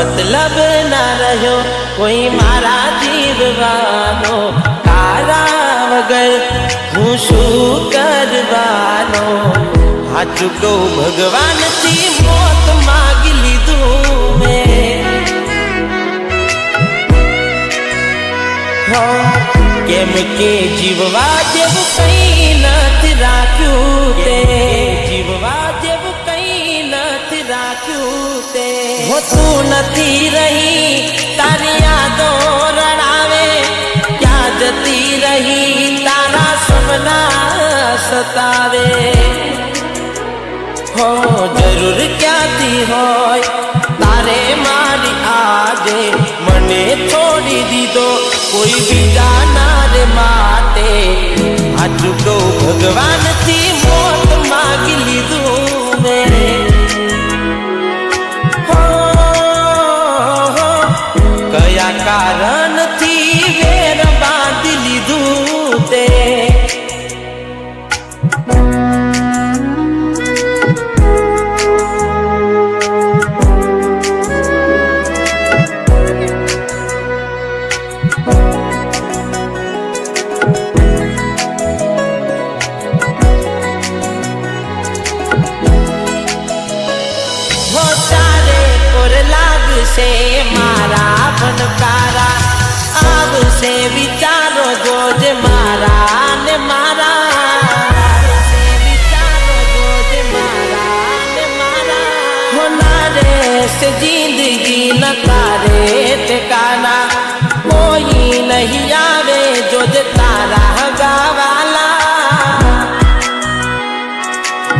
मतलब ना रह्यो कोई मारा जीववानो तारा वगर हूँ शू करवानो हाचू को भगवान थी मौत मांग लीधुं मैं केम के जीववा जेवुं कई नथी राख्युं ते जीववा जेवुं कई नथी राख्युं ते हो तू नथी रही तारी यादो रड़ावे क्या जती रही तारा सपना सतावे हो जरूर क्या थी होय तारे मारी आजे मने छोड़ी दीधो कोई बीजा ना रे माटे हाचू को भगवान थी मौत मांग लीधुं मैं कया कारण थी वेर बांध लीधुं ते से मारा बनकारा अब से विचारो जोज मारा ने मारा से विचारो जोज मारा ने मारा होना रे से जिंदगी न तारे ठिकाना कोई नहीं आवे जोज तारा गावाला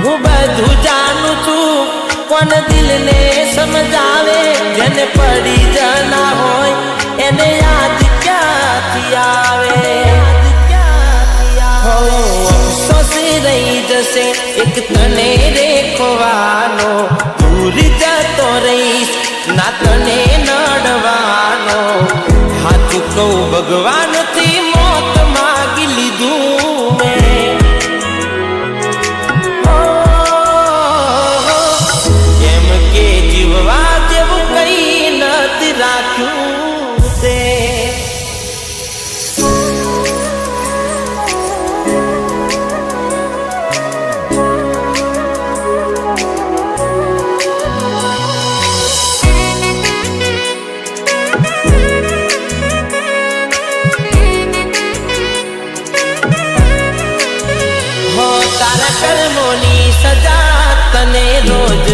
हूँ बधु जानू छू कोन दिल ने समझावे जन पड़ी जाना होय एने याद क्या थी आवे हो अफसोस रही जैसे एक तने रेखवानो दूर जातो रही ना तने नड़वानो हाथ को भगवान थी मौत मांग लीधुं मैं कर्मोनी सजा तने रोज